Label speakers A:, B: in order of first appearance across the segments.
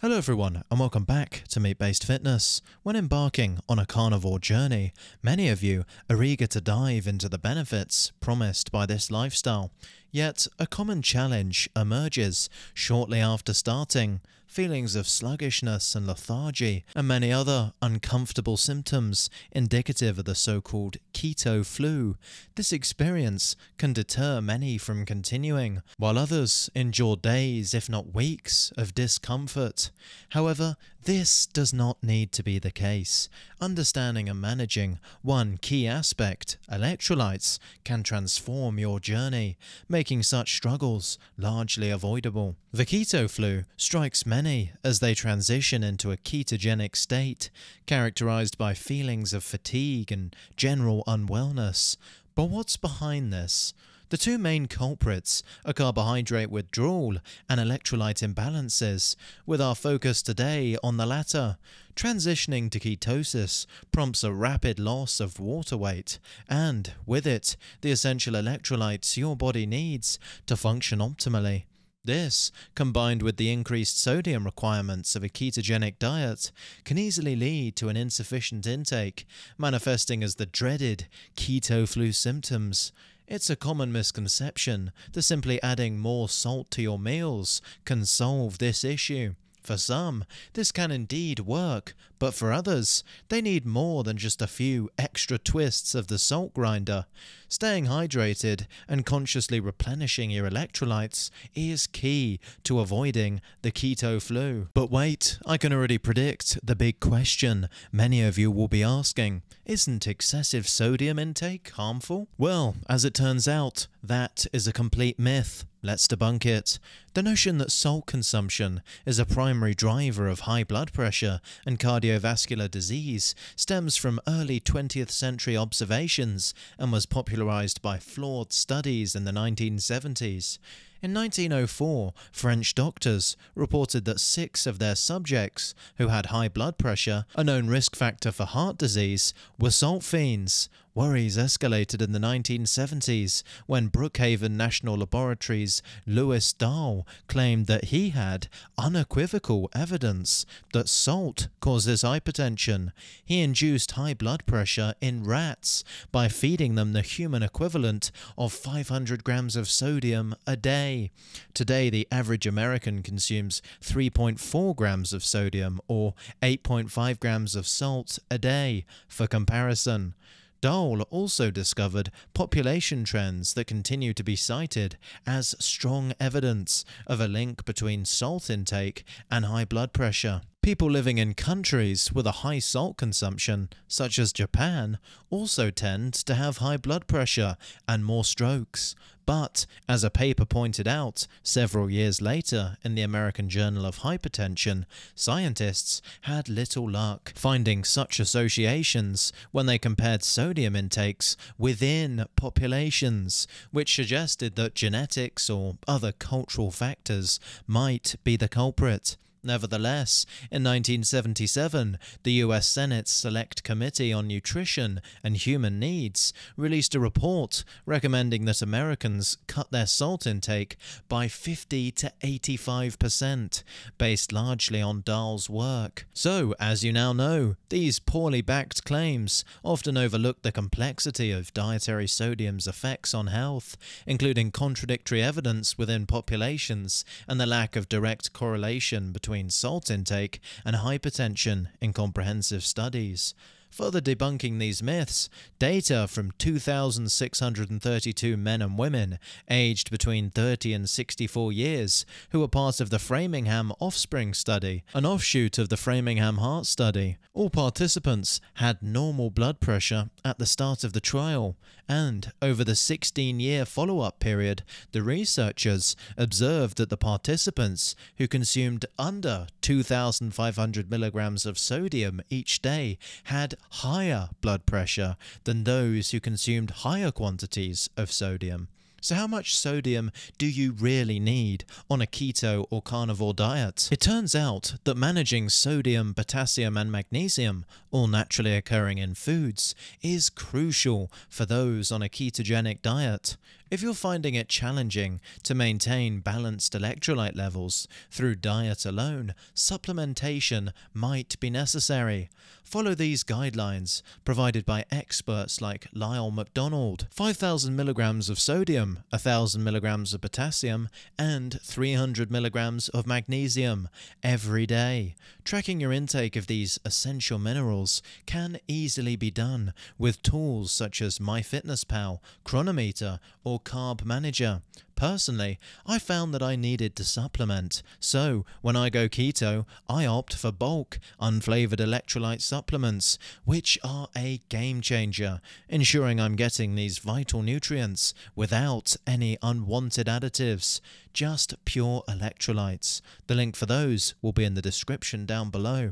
A: Hello everyone and welcome back to Meat-Based Fitness. When embarking on a carnivore journey, many of you are eager to dive into the benefits promised by this lifestyle. Yet a common challenge emerges shortly after starting: feelings of sluggishness and lethargy, and many other uncomfortable symptoms indicative of the so-called keto flu. This experience can deter many from continuing, while others endure days, if not weeks, of discomfort. However, this does not need to be the case. Understanding and managing one key aspect, electrolytes, can transform your journey, making such struggles largely avoidable. The keto flu strikes many as they transition into a ketogenic state, characterized by feelings of fatigue and general unwellness. But what's behind this? The two main culprits are carbohydrate withdrawal and electrolyte imbalances, with our focus today on the latter. Transitioning to ketosis prompts a rapid loss of water weight, and, with it, the essential electrolytes your body needs to function optimally. This, combined with the increased sodium requirements of a ketogenic diet, can easily lead to an insufficient intake, manifesting as the dreaded keto flu symptoms. It's a common misconception that simply adding more salt to your meals can solve this issue. For some, this can indeed work, but for others, they need more than just a few extra twists of the salt grinder. Staying hydrated and consciously replenishing your electrolytes is key to avoiding the keto flu. But wait, I can already predict the big question many of you will be asking: isn't excessive sodium intake harmful? Well, as it turns out, that is a complete myth. Let's debunk it. The notion that salt consumption is a primary driver of high blood pressure and cardiovascular disease stems from early 20th century observations and was popularized by flawed studies in the 1970s. In 1904, French doctors reported that 6 of their subjects who had high blood pressure, a known risk factor for heart disease, were salt fiends. Worries escalated in the 1970s when Brookhaven National Laboratory's Louis Dahl claimed that he had unequivocal evidence that salt causes hypertension. He induced high blood pressure in rats by feeding them the human equivalent of 500 grams of sodium a day. Today, the average American consumes 3.4 grams of sodium or 8.5 grams of salt a day. For comparison, Dahl also discovered population trends that continue to be cited as strong evidence of a link between salt intake and high blood pressure. People living in countries with a high salt consumption, such as Japan, also tend to have high blood pressure and more strokes. But, as a paper pointed out several years later in the American Journal of Hypertension, scientists had little luck finding such associations when they compared sodium intakes within populations, which suggested that genetics or other cultural factors might be the culprit. Nevertheless, in 1977, the US Senate's Select Committee on Nutrition and Human Needs released a report recommending that Americans cut their salt intake by 50 to 85%, based largely on Dahl's work. So, as you now know, these poorly backed claims often overlook the complexity of dietary sodium's effects on health, including contradictory evidence within populations and the lack of direct correlation between salt intake and hypertension in comprehensive studies. Further debunking these myths, data from 2,632 men and women aged between 30 and 64 years who were part of the Framingham Offspring Study, an offshoot of the Framingham Heart Study. All participants had normal blood pressure at the start of the trial, and over the 16-year follow-up period, the researchers observed that the participants who consumed under 2,500 milligrams of sodium each day had higher blood pressure than those who consumed higher quantities of sodium. So how much sodium do you really need on a keto or carnivore diet? It turns out that managing sodium, potassium and magnesium, all naturally occurring in foods, is crucial for those on a ketogenic diet. If you're finding it challenging to maintain balanced electrolyte levels through diet alone, supplementation might be necessary. Follow these guidelines provided by experts like Lyle McDonald: 5,000 milligrams of sodium, 1,000 milligrams of potassium, and 300 milligrams of magnesium every day. Tracking your intake of these essential minerals can easily be done with tools such as MyFitnessPal, Chronometer, or Carb Manager. Personally, I found that I needed to supplement, so when I go keto, I opt for bulk, unflavored electrolyte supplements, which are a game changer, ensuring I'm getting these vital nutrients without any unwanted additives, just pure electrolytes. The link for those will be in the description down below.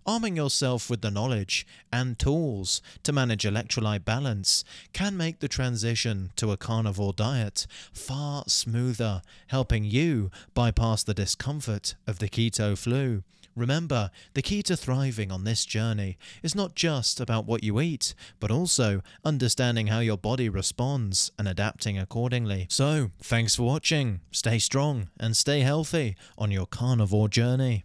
A: Arming yourself with the knowledge and tools to manage electrolyte balance can make the transition to a carnivore diet far smoother, helping you bypass the discomfort of the keto flu. Remember, the key to thriving on this journey is not just about what you eat, but also understanding how your body responds and adapting accordingly. So, thanks for watching. Stay strong and stay healthy on your carnivore journey.